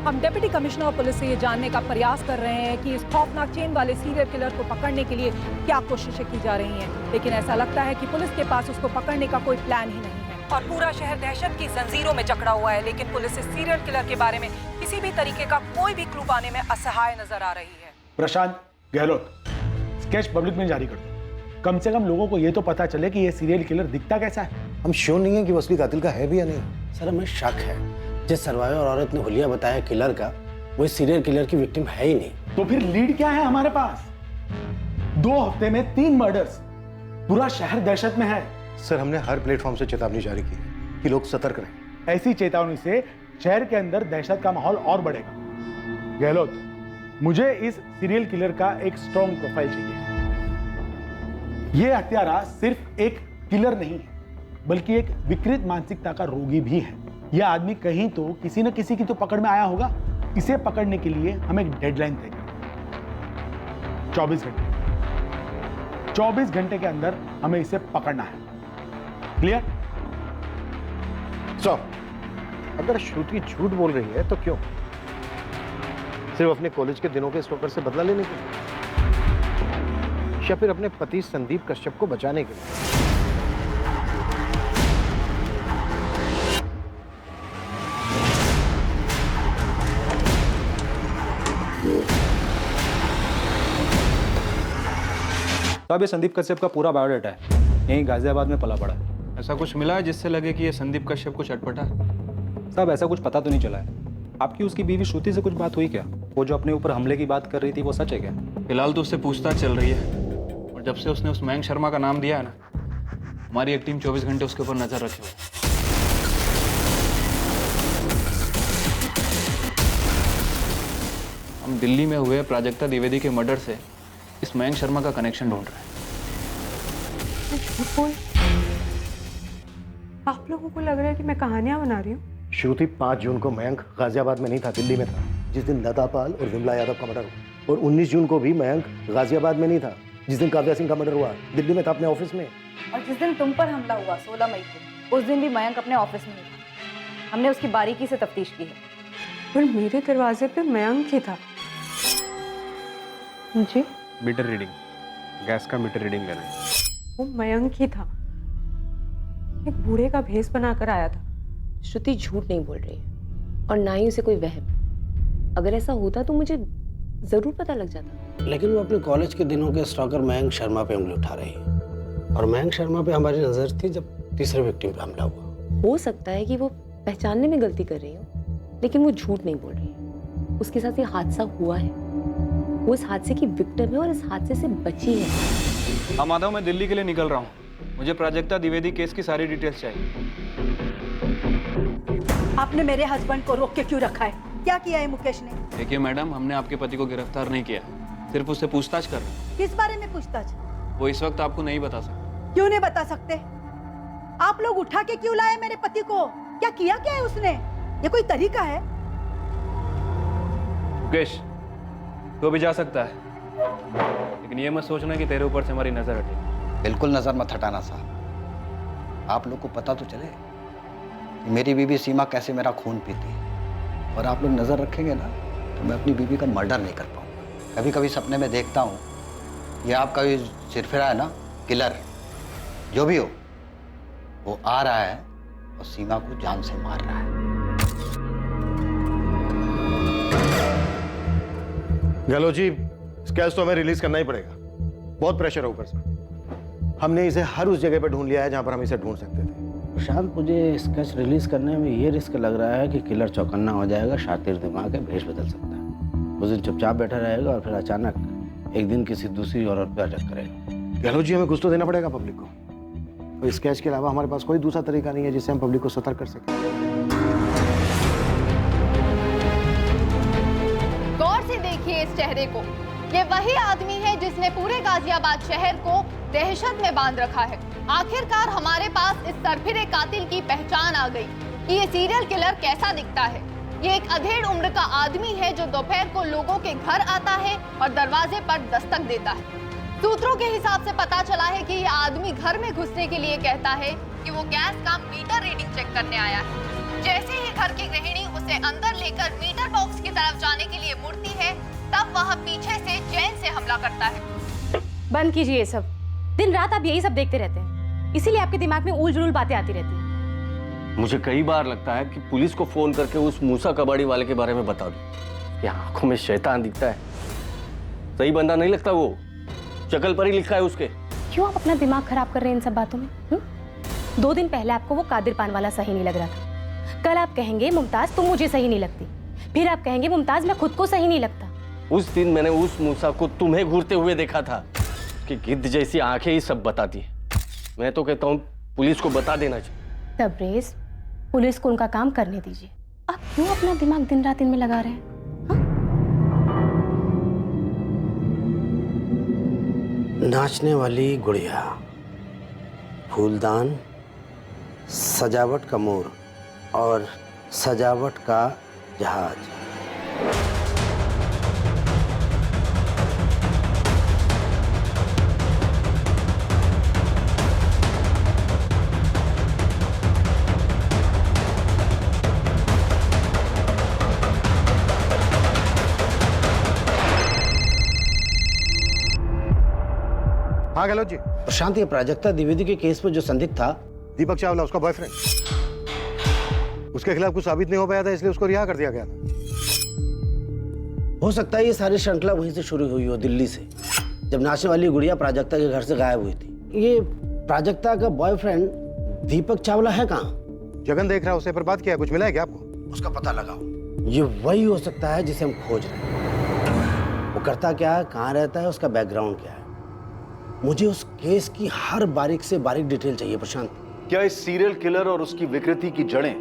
हम deputy commissioner of police से ये जानने का प्रयास कर रहे हैं कि इस खौफनाक चेन वाले सीरियल किलर को पकड़ने के लिए क्या कोशिशें की जा रही हैं, लेकिन ऐसा लगता है कि पुलिस के पास उसको पकड़ने का कोई प्लान ही नहीं है और पूरा शहर दहशत की जंजीरों में जकड़ा हुआ है। लेकिन पुलिस इस सीरियल किलर के बारे में किसी भी तरीके का कोई भी क्लू पाने में असहाय नजर आ रही है। प्रशांत गहलोत, स्केच पब्लिक में जारी कर दो। कम से कम लोगों को ये तो पता चले कि ये सीरियल किलर दिखता कैसा है। हम श्योर नहीं है कि वो असली कातिल का है भी या नहीं। सर हमें शक है, जिस सर्वाइवर औरत ने हुलिया बताया किलर का, वो सीरियल किलर की विक्टिम है ही नहीं। तो फिर लीड क्या है हमारे पास? 2 हफ्ते में 3 मर्डर्स, पूरा शहर दहशत में है। सर हमने हर प्लेटफॉर्म से चेतावनी जारी की है कि लोग सतर्क रहें। ऐसी चेतावनी से शहर के अंदर दहशत का माहौल और बढ़ेगा। गहलोत, मुझे इस सीरियल किलर का एक स्ट्रॉन्ग प्रोफाइल चाहिए। यह हत्यारा सिर्फ एक किलर नहीं है, बल्कि एक विकृत मानसिकता का रोगी भी है। यह आदमी कहीं तो किसी न किसी की तो पकड़ में आया होगा। इसे पकड़ने के लिए हम एक डेडलाइन तय करें, 24 घंटे। 24 घंटे के अंदर हमें इसे पकड़ना है। क्लियर? सो अगर श्रुति झूठ बोल रही है तो क्यों? सिर्फ अपने कॉलेज के दिनों के स्टॉकर से बदला लेने के लिए, या फिर अपने पति संदीप कश्यप को बचाने के लिए? तो अब ये संदीप कश्यप का पूरा बायोडाटा है, यहीं गाजियाबाद में पला पड़ा है। ऐसा कुछ मिला है जिससे लगे कि ये संदीप कश्यप को चटपटा है? साहब ऐसा कुछ पता तो नहीं चला है। आपकी उसकी बीवी श्रुति से कुछ बात हुई क्या? वो जो अपने ऊपर हमले की बात कर रही थी, वो सच है क्या? फिलहाल तो उससे पूछताछ चल रही है, और जब से उसने उस मयंक शर्मा का नाम दिया है ना, हमारी एक टीम 24 घंटे उसके ऊपर नजर रखे हुए। हम दिल्ली में हुए प्राजक्ता द्विवेदी के मर्डर से इस मयंक शर्मा का कनेक्शन ढूंढ रहे हैं। आप लोगों को लग रहा है कि मैं कहानियां बना रही हूँ? श्रुति 5 जून को मयंक गाजियाबाद में नहीं था, दिल्ली में था, जिस दिन लतापाल और विमला यादव का मर्डर हुआ। और 19 जून को भी मयंक गाजियाबाद में नहीं था, जिस दिन काव्या सिंह का मर्डर हुआ। दिल्ली में था, अपने ऑफिस में। और जिस दिन तुम पर हमला हुआ 16 मई को, उस दिन भी मयंक अपने ऑफिस में ही था। हमने उसकी बारीकी से तफ्तीश की है। पर मेरे दरवाजे पे मयंक ही था। जी? मीटर रीडिंग, गैस का मीटर रीडिंग लेना है। वो मयंक ही था, एक बूढ़े का भेष बनाकर आया था। श्रुति झूठ नहीं बोल रही है और ना ही उसे कोई वहम। अगर ऐसा होता तो मुझे जरूर पता लग जाता। लेकिन वो अपने कॉलेज के दिनों के स्टॉकर मयंक शर्मा पे उंगली उठा रही है, और मयंक शर्मा पे हमारी नजर थी जब तीसरे विक्टिम पे हमला हुआ। हो सकता है कि वो पहचानने में गलती कर रही हो, लेकिन वो झूठ नहीं बोल रही है। उसके साथ ये हादसा हुआ है, वो इस हादसे की विक्टिम है और इस हादसे से बची है। हाँ माधव, मैं दिल्ली के लिए निकल रहा हूँ। मुझे प्राजक्ता द्विवेदी केस की सारी डिटेल्स चाहिए। आपने मेरे हस्बैंड को रोक के क्यों रखा है? क्या किया है मुकेश ने? देखिए मैडम, हमने आपके पति को गिरफ्तार नहीं किया, सिर्फ उससे पूछताछ कर रहे हैं। किस बारे में पूछताछ? वो इस वक्त आपको नहीं बता सकते। क्यों नहीं बता सकते? आप लोग उठा के क्यों लाए मेरे पति को? क्या किया क्या है उसने? ये कोई तरीका है? मुकेश, तो भी जा सकता है, लेकिन ये मत सोचना कि तेरे ऊपर से हमारी नजर हटेगी। बिल्कुल नजर मत हटाना साहब। आप लोग को पता तो चले कि मेरी बीवी सीमा कैसे मेरा खून पीती है, और आप लोग नजर रखेंगे ना तो मैं अपनी बीवी का मर्डर नहीं कर पाऊंगा। कभी कभी सपने में देखता हूँ ये आपका ये सिरफिरा है ना, किलर जो भी हो, वो आ रहा है और सीमा को जान से मार रहा है। गहलोत जी, स्केच तो हमें रिलीज करना ही पड़ेगा, बहुत प्रेशर है ऊपर से। हमने इसे हर उस जगह पर ढूंढ लिया है जहां पर हम इसे ढूंढ सकते थे। प्रशांत, मुझे स्केच रिलीज करने में ये रिस्क लग रहा है कि किलर चौकन्ना हो जाएगा, शातिर दिमाग है, भेष बदल सकता है। उस दिन चुपचाप बैठा रहेगा और फिर अचानक एक दिन किसी दूसरी औरत पर अटैक करेगा। गहलोत जी, हमें कुछ तो देना पड़ेगा पब्लिक को, और स्केच के अलावा हमारे पास कोई दूसरा तरीका नहीं है जिससे हम पब्लिक को सतर्क कर सकें। गौर से देखिए इस चेहरे को। ये वही आदमी है जिसने पूरे गाजियाबाद शहर को दहशत में बांध रखा है। आखिरकार हमारे पास इस सरफिरे कातिल की पहचान आ गई कि ये सीरियल किलर कैसा दिखता है। ये एक अधेड़ उम्र का आदमी है जो दोपहर को लोगों के घर आता है और दरवाजे पर दस्तक देता है। सूत्रों के हिसाब से पता चला है कि ये आदमी घर में घुसने के लिए कहता है कि वो गैस का मीटर रीडिंग चेक करने आया है। जैसे ही घर की गृहिणी उसे अंदर लेकर मीटर बॉक्स की वह पीछे से चैन से हमला करता है। बंद कीजिए ये सब। दिन रात आप यही सब देखते रहते हैं, इसीलिए आपके दिमाग में उल जुलूल बातें आती रहती हैं। मुझे कई बार लगता है कि पुलिस को फोन करके उस मूसा कबाड़ी वाले के बारे में बता दूं। ये आंखों में शैतान दिखता है, सही बंदा नहीं लगता वो, शक्ल पर ही लिखा है उसके। क्यों आप अपना दिमाग खराब कर रहे हैं इन सब बातों में? 2 दिन पहले आपको वो कादिर पान वाला सही नहीं लग रहा था, कल आप कहेंगे मुमताज तुम मुझे सही नहीं लगती, फिर आप कहेंगे मुमताज मैं खुद को सही नहीं लगता। उस दिन मैंने उस मूसा को तुम्हें घूरते हुए देखा था कि गिद्ध जैसी आंखें ही सब बताती है। मैं तो कहता हूँ पुलिस को बता देना चाहिए। तबरेज, पुलिस को उनका काम करने दीजिए। आप क्यों अपना दिमाग दिन रात इनमें लगा रहे हैं? नाचने वाली गुड़िया, फूलदान, सजावट का मोर और सजावट का जहाज। हाँ गहलोत जी। प्रशांत, ये प्राजक्ता द्विवेदी के केस में जो संदिग्ध था दीपक चावला, उसका बॉयफ्रेंड, उसके खिलाफ कुछ साबित नहीं हो पाया था, इसलिए उसको रिहा कर दिया गया था। हो सकता है ये सारी श्रृंखला वहीं से शुरू हुई हो, दिल्ली से, जब नाचने वाली गुड़िया प्राजक्ता के घर से गायब हुई थी। ये प्राजक्ता का बॉयफ्रेंड दीपक चावला है कहाँ? जगन देख रहा है उसे, पर बात क्या है, कुछ मिला है क्या आपको? उसका पता लगाओ। ये वही हो सकता है जिसे हम खोज रहे हैं। वो करता क्या है, कहाँ रहता है, उसका बैकग्राउंड क्या है। मुझे उस केस की हर बारीक से बारीक डिटेल चाहिए प्रशांत। क्या इस सीरियल किलर और उसकी विकृति की जड़ें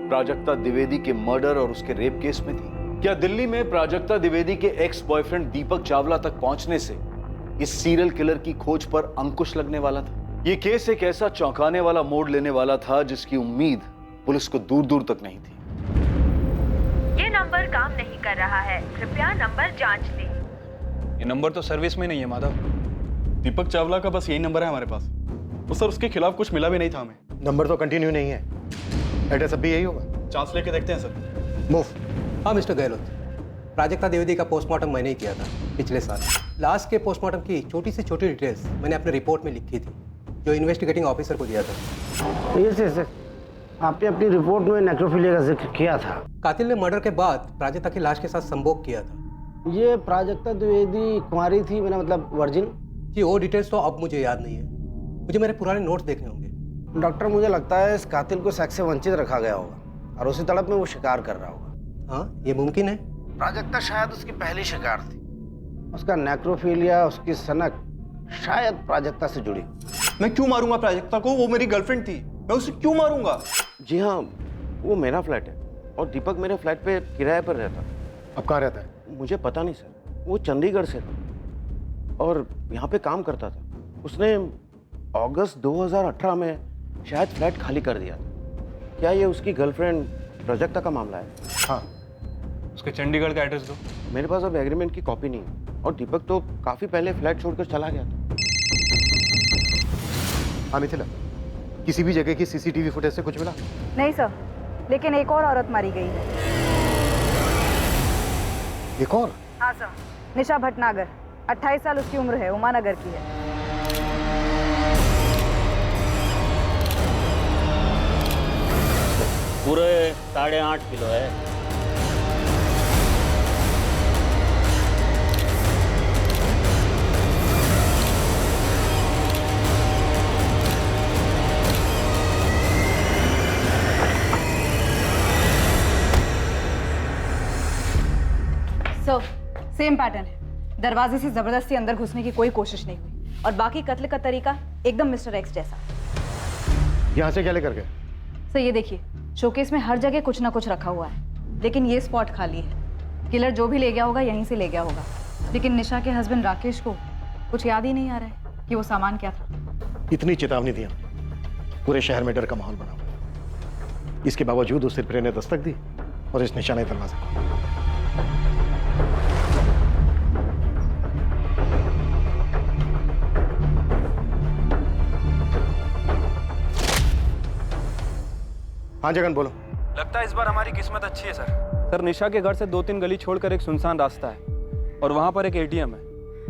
प्राजक्ता द्विवेदी के मर्डर और उसके रेप केस में थी? क्या दिल्ली में प्राजक्ता द्विवेदी के एक्स बॉयफ्रेंड दीपक चावला तक पहुंचने से इस सीरियल किलर की खोज पर अंकुश लगने वाला था? ये केस एक ऐसा चौंकाने वाला मोड़ लेने वाला था जिसकी उम्मीद पुलिस को दूर दूर तक नहीं थी। ये नंबर काम नहीं कर रहा है, कृपया नंबर जांच लें। ये नंबर तो सर्विस में नहीं है माधव। दीपक चावला का बस यही नंबर है हमारे पास। वो सर, उसके खिलाफ कुछ मिला भी नहीं था हमें। नंबर तो कंटिन्यू नहीं है, एड्रेस अब भी यही होगा। चांस लेके देखते हैं सर। मूव। हाँ मिस्टर गहलोत, प्राजक्ता द्विवेदी का पोस्टमार्टम मैंने ही किया था पिछले साल। लास्ट के पोस्टमार्टम की छोटी से छोटी डिटेल्स मैंने अपने रिपोर्ट में लिखी थी, जो इन्वेस्टिगेटिंग ऑफिसर को दिया था। यस, आपने अपनी रिपोर्ट में नेक्रोफिलिया का जिक्र किया था। कातिल ने मर्डर के बाद प्राजक्ता की लाश के साथ संभोग किया था। ये प्राजक्ता द्विवेदी कुंवारी थी, मेरा मतलब वर्जिन? जी, वो डिटेल्स तो अब मुझे याद नहीं है, मुझे मेरे पुराने नोट्स देखने होंगे। डॉक्टर, मुझे लगता है इस कातिल को सेक्स से वंचित रखा गया होगा और उसी तड़प में वो शिकार कर रहा होगा। हाँ, ये मुमकिन है। प्राजक्ता शायद उसकी पहली शिकार थी। उसका नेक्रोफिलिया, उसकी सनक शायद प्राजक्ता से जुड़ी। मैं क्यों मारूंगा प्राजक्ता को? वो मेरी गर्लफ्रेंड थी, मैं उसे क्यों मारूंगा? जी हाँ, वो मेरा फ्लैट है और दीपक मेरे फ्लैट पे किराए पर रहता। अब कहाँ रहता है? मुझे पता नहीं सर, वो चंडीगढ़ से था और यहाँ पे काम करता था। उसने अगस्त 2018 में शायद फ्लैट खाली कर दिया था। क्या ये उसकी गर्लफ्रेंड प्राजक्ता का मामला है? हाँ। उसके चंडीगढ़ का एड्रेस दो। मेरे पास अब एग्रीमेंट की कॉपी नहीं है और दीपक तो काफी पहले फ्लैट छोड़कर चला गया था। हाँ मिथिला, किसी भी जगह की सीसीटीवी फुटेज से कुछ मिला? नहीं सर, लेकिन एक और औरत मारी गई है। एक और? हाँ सर, निशा भटनागर, 28 साल उसकी उम्र है, उमानगर की है। पूरे 8.5 किलो है। सर, सेम पैटर्न है। दरवाजे से जबरदस्ती अंदर घुसने की कोई कोशिश नहीं हुई और बाकी कत्ल का तरीका एकदम मिस्टर एक्स जैसा। यहाँ से क्या लेकर गए? सर ये देखिए, शोकेस में हर जगह कुछ ना कुछ रखा हुआ है, लेकिन ये स्पॉट खाली है। किलर जो भी ले गया होगा यहीं से ले गया होगा, लेकिन निशा के हस्बैंड राकेश को कुछ याद ही नहीं आ रहा है कि वो सामान क्या था। इतनी चेतावनी दी हमने, पूरे शहर में डर का माहौल बना हुआ। इसके बावजूद उस सिरफिरे ने दस्तक दी और इस निशाने दरवाजे। हाँ जगन बोलो। लगता है इस बार हमारी किस्मत अच्छी है सर। निशा के घर से 2-3 गली छोड़कर एक सुनसान रास्ता है। और वहाँ पर एक एटीएम है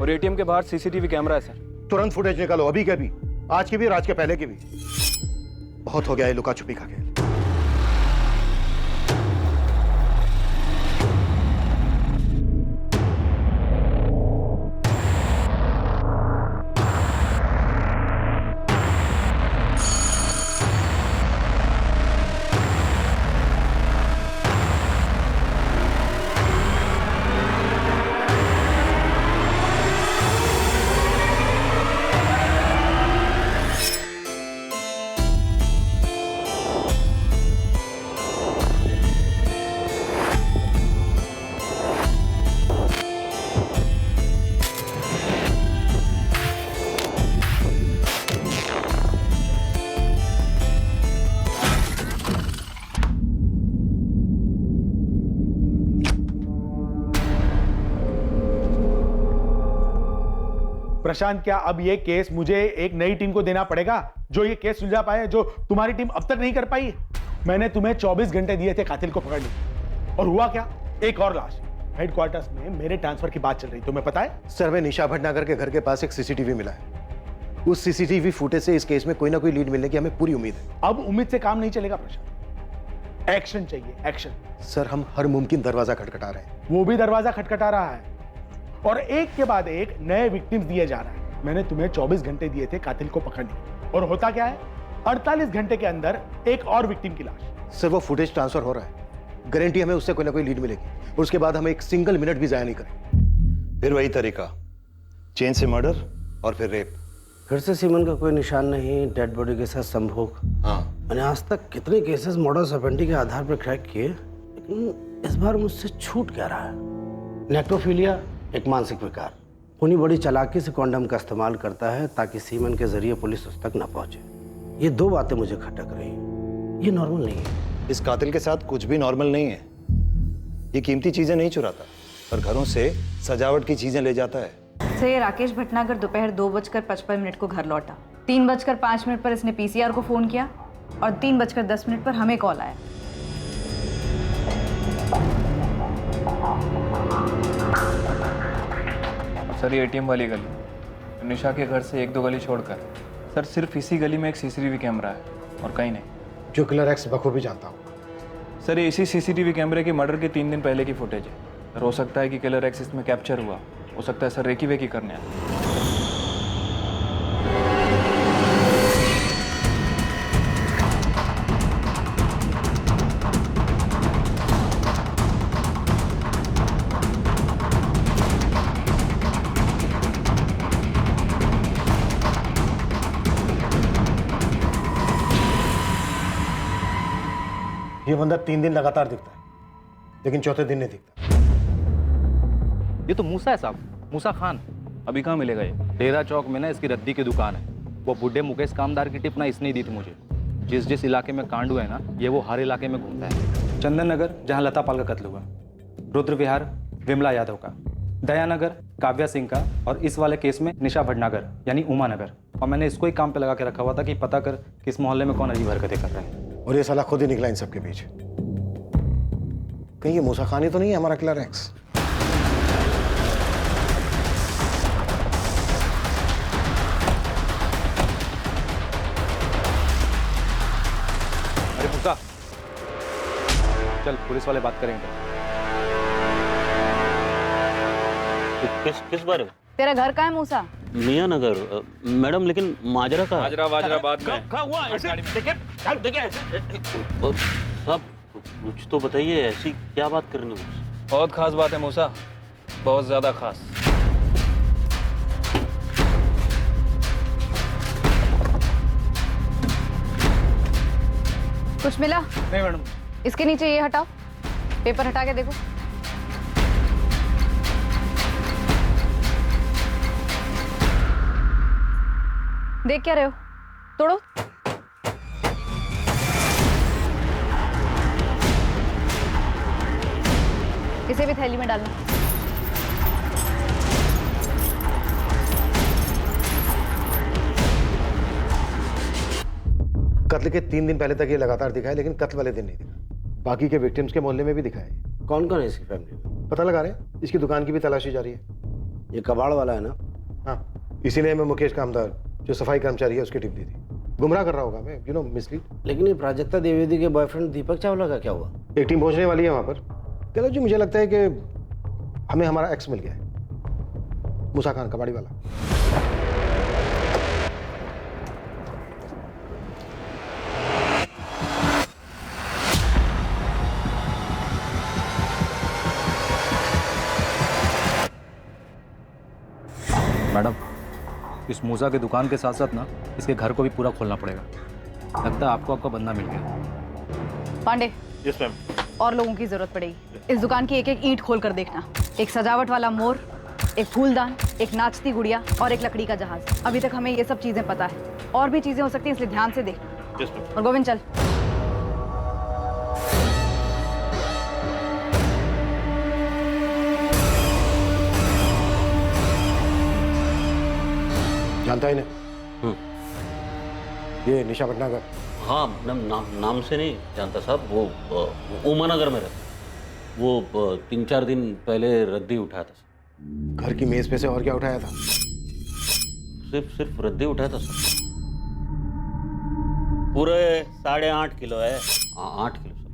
और एटीएम के बाहर सीसीटीवी कैमरा है सर। तुरंत फुटेज निकालो, अभी के भी, आज की भी और आज के पहले की भी। बहुत हो गया ये लुका छुपी का खेल। प्रशांत, क्या अब ये केस मुझे एक नई टीम को देना पड़ेगा जो ये केस सुलझा पाए, जो तुम्हारी टीम अब तक नहीं कर पाई? मैंने तुम्हें 24 घंटे दिए थे कातिल को पकड़ने, और हुआ क्या? एक और लाश। हेडक्वार्टर्स में मेरे ट्रांसफर की बात चल रही, तुम्हें पता है? सर, मैं निशा भटनागर के घर के पास एक सीसीटीवी मिला है। उस सीसीटीवी फुटेज से इस केस में कोई ना कोई लीड मिलने की हमें पूरी उम्मीद है। अब उम्मीद से काम नहीं चलेगा प्रशांत, एक्शन चाहिए, एक्शन। सर, हम हर मुमकिन दरवाजा खटखटा रहे हैं। वो भी दरवाजा खटखटा रहा है और एक के बाद एक नए विक्टिम्स दिए जा रहा है। मैंने तुम्हें 24 घंटे दिए थे कातिल को पकड़ने, और होता क्या है? 48 घंटे के अंदर एक और विक्टिम की लाश। सर, वो फुटेज ट्रांसफर हो रहा है, गारंटी हमें उससे कोई ना कोई लीड मिलेगी, और उसके बाद हम एक सिंगल मिनट भी जाया नहीं करेंगे। फिर वही तरीका, चेन से मर्डर और फिर रेप। फिर से सीमन का कोई निशान नहीं, डेड बॉडी के साथ संभोग। हाँ, मैंने आज तक कितने केसेस मॉडस ऑपरेंडी के आधार पर क्रैक किए, लेकिन इस बार मुझसे छूट क्या रहा है? नेक्रोफिलिया एक मानसिक विकार, खूनी बड़ी चालाकी से कॉन्डम का इस्तेमाल करता है ताकि सीमन के जरिए पुलिस उस तक न पहुंचे। ये दो बातें मुझे खटक रही हैं। ये नॉर्मल नहीं है। इस कातिल के साथ कुछ भी नॉर्मल नहीं है। ये कीमती चीजें नहीं चुराता, पर घरों से सजावट की चीजें ले जाता है। से राकेश भटनागर दोपहर 2:55 को घर लौटा। 3:05 पर इसने पीसीआर को फोन किया और 3:10 पर हमें कॉल आया। सर, ये एटीएम वाली गली, निशा के घर से 1-2 गली छोड़कर सर सिर्फ इसी गली में एक सीसीटीवी कैमरा है और कहीं नहीं। जो किलर एक्स बखूबी जानता हूँ सर, ये इसी सीसीटीवी कैमरे के मर्डर के 3 दिन पहले की फुटेज है। सर, हो सकता है कि किलर एक्स इसमें कैप्चर हुआ, हो सकता है सर रेकी वेकी करने आया। ये बंदा 3 दिन लगातार दिखता है, लेकिन चौथे दिन नहीं दिखता। ये तो मूसा है साहब, मूसा खान। अभी कहाँ मिलेगा ये? डेरा चौक में ना इसकी रद्दी की दुकान है। वो बुढ़े मुकेश कामदार की टिप ना इसने ही दी थी मुझे। जिस जिस इलाके में कांड हुआ है ना, ये वो हर इलाके में घूमता है। चंदन नगर जहाँ लता पाल का कत्ल हुआ, रुद्र विहार विमला यादव का, दयानगर काव्या सिंह का, और इस वाले केस में निशा भटनागर यानी उमा नगर। और मैंने इसको ही काम पे लगा के रखा हुआ था कि पता कर किस मोहल्ले में कौन अजीब हरकतें कर रहे हैं। और ये साला खुद ही निकला इन सबके बीच। कहीं ये मूसा खान ही तो नहीं है हमारा किलर एक्स? अरे मूसा, चल पुलिस वाले बात करेंगे। किस बारे में? तेरा घर कहाँ है मूसा? मियाँ नगर। मैडम, लेकिन माजरा का माजरा बाद में। साहब, कुछ तो बताइए, ऐसी क्या बात करनी है? बहुत खास बात है मूसा, बहुत ज्यादा खास। कुछ मिला? नहीं मैडम। इसके नीचे ये हटाओ, पेपर हटा के देखो। देख क्या रहे हो? तोड़ो। इसे भी थैली में डालना। कत्ल के 3 दिन पहले तक ये लगातार दिखा है, लेकिन कत्ल वाले दिन नहीं दिखा। बाकी के विक्टिम्स के मोहल्ले में भी दिखा है। कौन कौन है इसकी फैमिली में? पता लगा रहे हैं, इसकी दुकान की भी तलाशी जारी है। ये कबाड़ वाला है ना? हाँ, इसीलिए मैं मुकेश कामदार जो सफाई कर्मचारी है उसकी टिप दी थी। गुमराह कर रहा होगा मैं, यू नो, मिसलीड। लेकिन ये प्राजक्ता द्विवेदी के बॉयफ्रेंड दीपक चावला का क्या हुआ? एक टीम पहुंचने वाली है वहां पर। चलो जी, मुझे लगता है कि हमें हमारा एक्स मिल गया है, मूसा खान कबाड़ी वाला। मैडम, इस मूसा की दुकान के साथ साथ ना इसके घर को भी पूरा खोलना पड़ेगा। लगता है आपको आपका बंदा मिल गया। Pandey, yes ma'am. और लोगों की जरूरत पड़ेगी। इस दुकान की एक एक ईंट खोल कर देखना। एक सजावट वाला मोर, एक फूलदान, एक नाचती गुड़िया और एक लकड़ी का जहाज। अभी तक हमें ये सब चीजें पता है, और भी चीजें हो सकती हैं, इसलिए ध्यान से देखना। Yes ma'am. और गोविंद चल। जानता ही नहीं? ये निशा भटनागर। हाँ, नाम से नहीं जानता साहब। वो उमानगर में रहता। वो 3-4 दिन पहले रद्दी उठाया था। घर की मेज पे से और क्या उठाया था? सिर्फ रद्दी उठाया था सर। पूरे 8.5 किलो है। 8 किलो सर।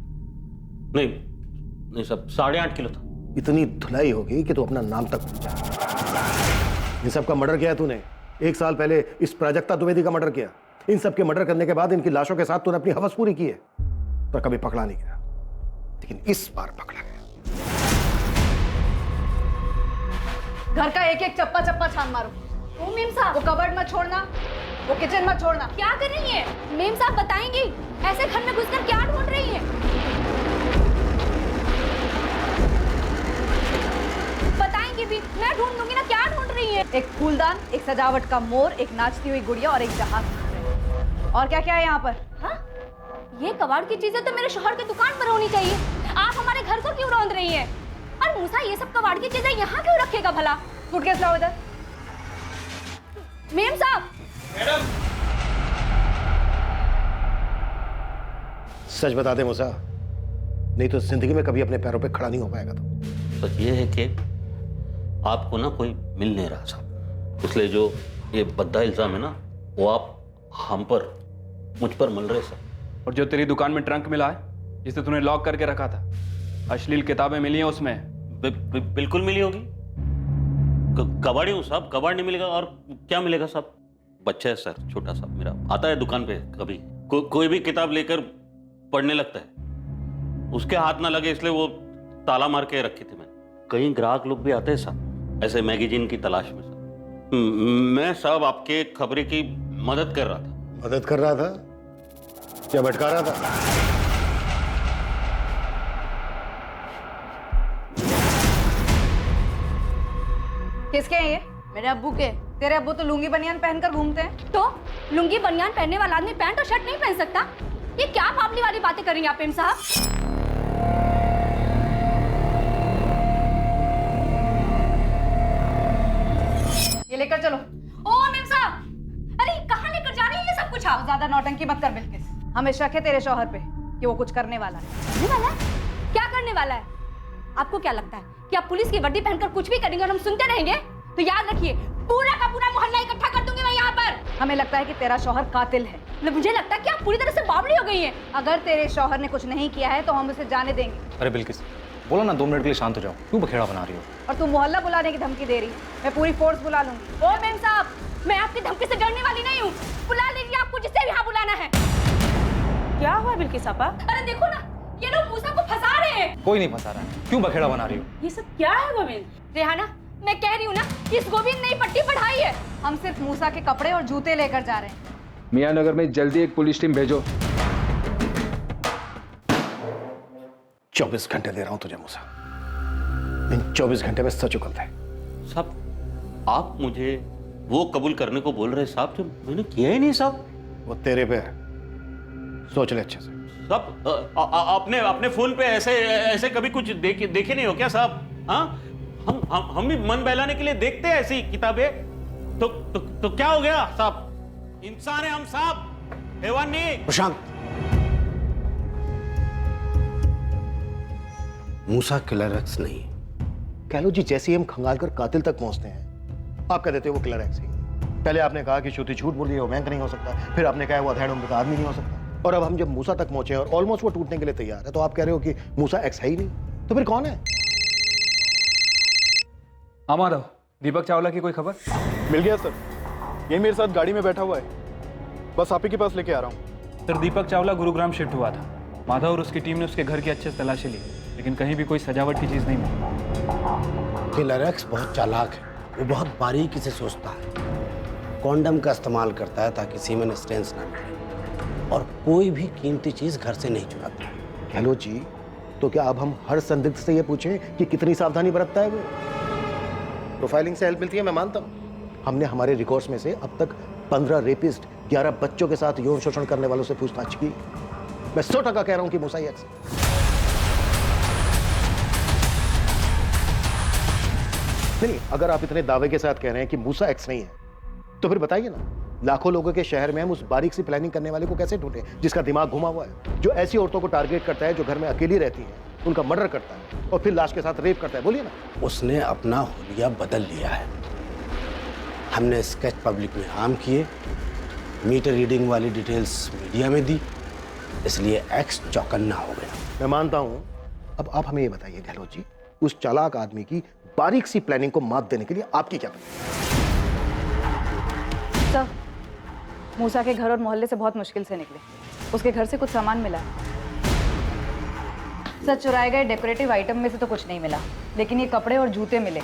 नहीं सब 8.5 किलो था। इतनी धुलाई होगी कि तू अपना नाम तक भूल जा। इन सब का मर्डर किया तूने। 1 साल पहले इस प्राजक्ता द्विवेदी का मर्डर किया। इन सब के मर्डर करने के बाद इनकी लाशों के साथ तूने अपनी हवस पूरी की है, पर कभी पकड़ा नहीं गया। लेकिन इस बार पकड़ा गया। घर का एक एक चप्पा चप्पा छान मारो। ओ मेम साहब, वो कबर्ड मत छोड़ना, वो किचन मत छोड़ना। क्या कर रही है मेम साहब? बताएंगी ऐसे घर में घुसकर क्या ढूंढ रही है? बताएंगी भी, मैं ढूंढ दूंगी ना। क्या ढूंढ रही है? एक फूलदान, एक सजावट का मोर, एक नाचती हुई गुड़िया और एक जहाज। और क्या क्या है यहाँ पर? हाँ? ये कबाड़ की चीजें तो मेरे शोहर की दुकान पर होनी चाहिए। आप हमारे घर को क्यों रौंद रही हैं? और मूसा ये सब कबाड़ की चीजें यहाँ क्यों रखेगा भला? सूटकेस लाओ इधर। मेम साहब। मैडम, सच बता दे मूसा, नहीं तो जिंदगी में कभी अपने पैरों पे खड़ा नहीं हो पाएगा। तो सच ये है कि आपको ना कोई मिल नहीं रहा साहब, इसलिए जो ये बद्दा इल्जाम है ना, वो आप हम पर, मुझ पर मल रहे सर। और जो तेरी दुकान में ट्रंक मिला है, जिसे तूने लॉक करके रखा था, अश्लील किताबें मिली हैं उसमें? बिल्कुल मिली होगी। कबाड़ी हूँ साहब, कबाड़ नहीं मिलेगा और क्या मिलेगा साहब? बच्चा है सर, छोटा सा मेरा, आता है दुकान पे कभी, कोई भी किताब लेकर पढ़ने लगता है। उसके हाथ ना लगे इसलिए वो ताला मार के रखी थी मैं। कई ग्राहक लोग भी आते हैं साहब ऐसे मैगजीन की तलाश में साहब। मैं साहब आपके खबरें की मदद कर रहा था। मदद कर रहा था या भटका रहा था? किसके हैं ये? मेरे अब्बू के। तेरे अब्बू तो लुंगी बनियान पहनकर घूमते हैं। तो लुंगी बनियान पहनने वाला आदमी पैंट और शर्ट नहीं पहन सकता? ये क्या फाफली वाली बातें कर रही हैं आप मेम साहब? ये लेकर चलो। ओ मेम साहब, अरे कहाँ लेकर जा रही है ये सब कुछ? आप ज्यादा नौटंकी मत कर बिल्किस। हमें शक है तेरे शौहर पे कि वो कुछ करने वाला है। करने वाला है? क्या करने वाला है? आपको क्या लगता है कि आप पुलिस की वर्दी पहनकर कुछ भी करेंगे और हम सुनते रहेंगे? तो याद रखिए, पूरा का पूरा मोहल्ला इकट्ठा कर दूंगी मैं यहाँ पर। हमें लगता है कि तेरा शौहर कातिल है। मुझे लगता है कि आप पूरी तरह से बावली हो गई हैं। अगर तेरे शौहर ने कुछ नहीं किया है तो हम उसे जाने देंगे। अरे बिल्किस, बोलो ना 2 मिनट के लिए शांत हो जाओ, क्यों बखेड़ा बना रही हो? और तू मोहल्ला बुलाने की धमकी दे रही? मैं पूरी फोर्स बुला लूंगी। ओ मेम साहब, मैं आपकी धमकी से डरने वाली नहीं हूँ। बुला लीजिए आपको जिसे यहाँ बुलाना है। क्या हुआ बिल्किस आपा? अरे देखो ना, ये लोग मूसा को फंसा रहे हैं। कोई नहीं फंसा रहा है, क्यों बखेड़ा बना रही हो? ये सब क्या है गोविंद? रेहाना, मैं कह रही हूँ ना, इस गोविंद ने पट्टी पढ़ाई है। हम सिर्फ मूसा के कपड़े और जूते लेकर जा रहे हैं। मियां नगर में जल्दी एक पुलिस टीम भेजो। 24 घंटे दे रहा हूं तुझे मूसा। इन 24 घंटे में सच उगलता है। साहब, आप मुझे वो कबूल करने को बोल रहे साहब जो मैंने किया ही नहीं साहब। वो तेरे पे है, सोच ले अच्छे से। साहब, आपने अपने फोन पे ऐसे कभी कुछ देखे नहीं हो क्या साहब? हाँ, हम भी मन बहलाने के लिए देखते हैं ऐसी किताबें। तो क्या हो गया साहब? इंसान है हम साहब, हैवान नहीं। प्रशांत, मूसा किलर एक्स नहीं, गहलोत जी, जैसे ही हम खंगाल कर कातिल तक पहुंचते हैं, आप कह देते हो वो किलर एक्स ही। पहले आपने कहा कि श्रुति झूठ बोल रही है, वो बैंक नहीं हो सकता, फिर आपने कहा वो अधेड़ उम्र का आदमी नहीं हो सकता, और अब हम जब मूसा तक पहुंचे और ऑलमोस्ट वो टूटने के लिए तैयार है, तो आप कह रहे हो कि मूसा एक्स है ही नहीं। तो फिर कौन है? हाँ माधव, दीपक चावला की कोई खबर? मिल गया सर, ये मेरे साथ गाड़ी में बैठा हुआ है, बस आप ही के पास लेके आ रहा हूँ। सर, दीपक चावला गुरुग्राम शिफ्ट हुआ था। माधव और उसकी टीम ने उसके घर की अच्छे से तलाशी ली, लेकिन कहीं भी कोई सजावट की चीज़ नहीं मिली। किलर एक्स बहुत चालाक है, वो बहुत बारीकी से सोचता है, कॉन्डम का इस्तेमाल करता है ताकि सीमेन स्टेन्स ना मिले, और कोई भी कीमती चीज़ घर से नहीं चुराता। गहलोत जी, तो क्या अब हम हर संदिग्ध से ये पूछें कि कितनी सावधानी बरतता है वो? प्रोफाइलिंग से हेल्प मिलती है, मैं मानता हूँ। हमने हमारे रिकॉर्ड्स में से अब तक 15 रेपिस्ट, 11 बच्चों के साथ यौन शोषण करने वालों से पूछताछ की। मैं 100% कह रहा हूँ कि मूसा ही एक्स। नहीं, अगर आप इतने दावे के साथ कह रहे हैं कि मूसा एक्स नहीं है, तो फिर बताइए ना, लाखों लोगों के शहर में हम उस बारीक सी प्लानिंग करने वाले को कैसे ढूंढें, जिसका दिमाग घुमा हुआ है, जो ऐसी औरतों को टारगेट करता है जो घर में अकेली रहती हैं, उनका मर्डर करता है और फिर लाश के साथ रेप करता है। बोलिए ना। उसने अपना हुलिया बदल लिया है। हमने स्केच पब्लिक में आम किए, मीटर रीडिंग वाली डिटेल्स मीडिया में दी, इसलिए एक्स चौकन्ना हो गया। मैं मानता हूं। अब आप हमें ये बताइए गहलोत जी, उस चालाक आदमी की बारीक सी प्लानिंग को मात देने के लिए आपकी क्या सर, मूसा के घर और मोहल्ले से बहुत मुश्किल से निकले। उसके घर से कुछ सामान मिला। सर, चुराए गए डेकोरेटिव आइटम में से तो कुछ नहीं मिला, लेकिन ये कपड़े और जूते मिले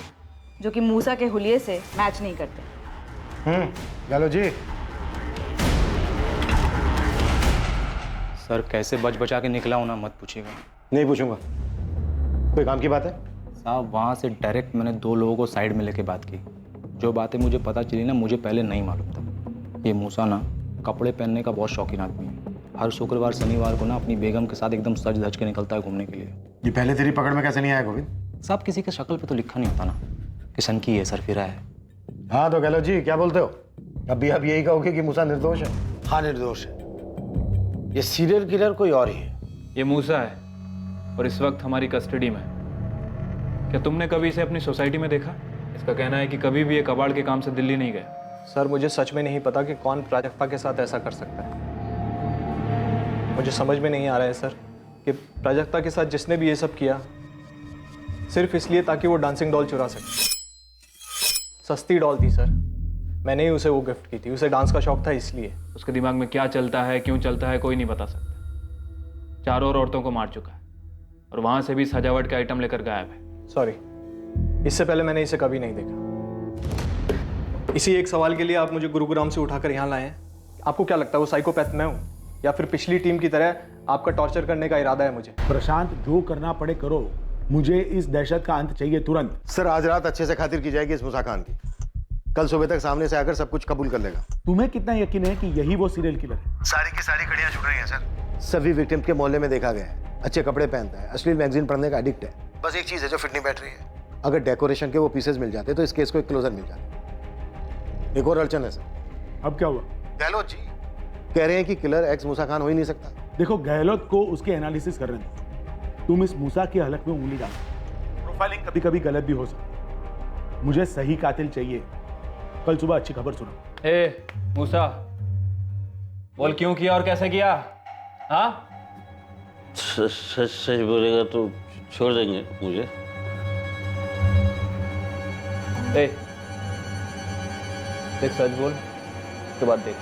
जो कि मूसा के हुलिये से मैच नहीं करते। गहलोत जी। सर, कैसे बच बचा के निकला हूं ना, मत पूछिएगा। नहीं पूछूंगा। कोई काम की बात है? साहब, वहाँ से डायरेक्ट मैंने 2 लोगों को साइड में लेके बात की। जो बातें मुझे पता चली ना, मुझे पहले नहीं मालूम था। ये मूसा ना कपड़े पहनने का बहुत शौकीन आदमी है। हर शुक्रवार शनिवार को ना अपनी बेगम के साथ एकदम सज धज के निकलता है घूमने के लिए। ये पहले तेरी पकड़ में कैसे नहीं आया गोविंद? साहब, किसी के शक्ल पे तो लिखा नहीं होता ना कि सन की है, सरफिरा है। हाँ तो गहलोत जी, क्या बोलते हो? अभी आप यही कहोगे कि मूसा निर्दोष है? हाँ, निर्दोष है। ये सीरियल किलर कोई और ही है। ये मूसा है और इस वक्त हमारी कस्टडी में है। क्या तुमने कभी इसे अपनी सोसाइटी में देखा? इसका कहना है कि कभी भी ये कबाड़ के काम से दिल्ली नहीं गया। सर, मुझे सच में नहीं पता कि कौन प्राजक्ता के साथ ऐसा कर सकता है। मुझे समझ में नहीं आ रहा है सर कि प्राजक्ता के साथ जिसने भी ये सब किया, सिर्फ इसलिए ताकि वो डांसिंग डॉल चुरा सके। सस्ती डॉल थी सर, मैंने ही उसे वो गिफ्ट की थी। उसे डांस का शौक था, इसलिए। उसके दिमाग में क्या चलता है, क्यों चलता है, कोई नहीं बता सकता। 4 और औरतों को मार चुका है और वहां से भी सजावट के आइटम लेकर गायब है। सॉरी, इससे पहले मैंने इसे कभी नहीं देखा। इसी एक सवाल के लिए आप मुझे गुरुग्राम से उठाकर यहाँ लाए हैं। आपको क्या लगता है वो साइकोपैथ मैं हूँ, या फिर पिछली टीम की तरह आपका टॉर्चर करने का इरादा है मुझे? प्रशांत, जो करना पड़े करो, मुझे इस दहशत का अंत चाहिए तुरंत। सर, आज रात अच्छे से खातिर की जाएगी इस मूसा खान की। कल सुबह तक सामने से आकर सब कुछ कबूल कर लेगा। तुम्हें कितना यकीन है कि यही वो सीरियल किलर है? सारी की सारी कड़ियां छूट रही हैं सर। सभी विक्टिम के मोहल्ले में देखा गया है। अच्छे कपड़े पहनता है, अश्लील मैगजीन पढ़ने का एडिक्ट है। बस एक चीज है जो फिट नहीं बैठ रही है। अगर डेकोरेशन के वो पीसेस मिल जाते तो इस केस को एक क्लोजर मिल जाता। एक और अड़चन है सर। अब क्या हुआ? गहलोत जी कह रहे हैं कि किलर एक्स मूसा खान हो ही नहीं सकता। देखो, गहलोत को उसके एनालिसिस करने दो। तुम इस मूसा की हलक में उंगली डालो। प्रोफाइलिंग कभी कभी गलत भी हो सकती। मुझे सही कातिल चाहिए। कल सुबह अच्छी खबर सुनो। ए मूसा, बोल क्यों किया और कैसे किया? हाँ, सच बोलेगा तो छोड़ देंगे मुझे। देख, सच बोल, उसके बाद देख।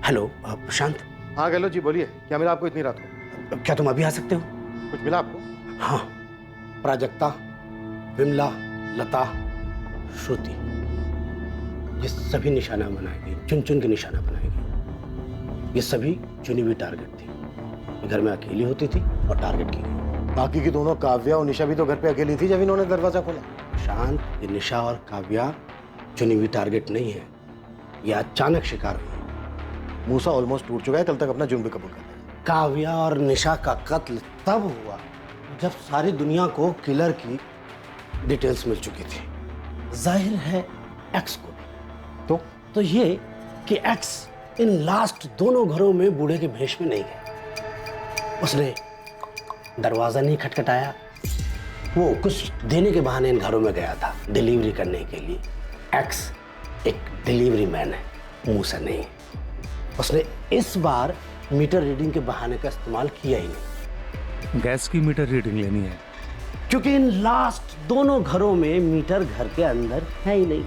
हेलो, प्रशांत। हाँ गहलोत जी, बोलिए। क्या मिला आपको इतनी रात को? क्या तुम अभी आ सकते हो? कुछ मिला आपको? हाँ, प्राजक्ता, विमला, लता, श्रुति, ये सभी निशाना बनाएगी, चुन चुन के निशाना बनाएगी। ये सभी चुनी हुई टारगेट थी। घर में अकेली होती थी और टारगेट की गई। बाकी की दोनों, काव्या और निशा, भी तो घर पे अकेली थी जब इन्होंने दरवाजा खोला। शांत, ये निशा और काव्या चुनी हुई टारगेट नहीं है, ये अचानक शिकार हुई। मूसा ऑलमोस्ट टूट चुका है, कल तक अपना जुर्म भी कबूल कर लेगा। काव्या और निशा का कत्ल तब हुआ जब सारी दुनिया को किलर की डिटेल्स मिल चुकी थी। जाहिर है एक्स को भी। तो ये कि एक्स इन लास्ट दोनों घरों में बूढ़े के भेष में नहीं गया। उसने दरवाजा नहीं खटखटाया, वो कुछ देने के बहाने इन घरों में गया था, डिलीवरी करने के लिए। एक्स एक डिलीवरी मैन है, मूसा नहीं। उसने इस बार मीटर रीडिंग के बहाने का इस्तेमाल किया ही नहीं। गैस की मीटर रीडिंग लेनी है, क्योंकि इन लास्ट दोनों घरों में मीटर घर के अंदर है ही नहीं।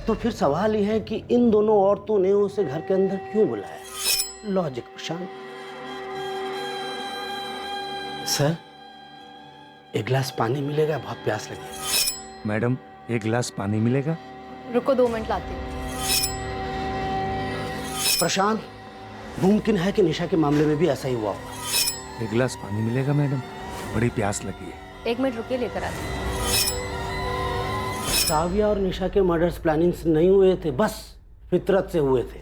तो फिर सवाल यह है कि इन दोनों औरतों ने उसे घर के अंदर क्यों बुलाया? लॉजिक प्रशांत। सर, एक गिलास पानी मिलेगा? बहुत प्यास लगी। मैडम एक गिलास पानी मिलेगा? रुको 2 मिनट लाती हूँ। प्रशांत, मुमकिन है कि निशा के मामले में भी ऐसा ही हुआ होगा। एक गिलास पानी मिलेगा मैडम? बड़ी प्यास लगी है। 1 मिनट रुकिए, लेकर आती हूँ। काव्या और निशा के मर्डर्स प्लानिंग से नहीं हुए थे, बस फितरत से हुए थे।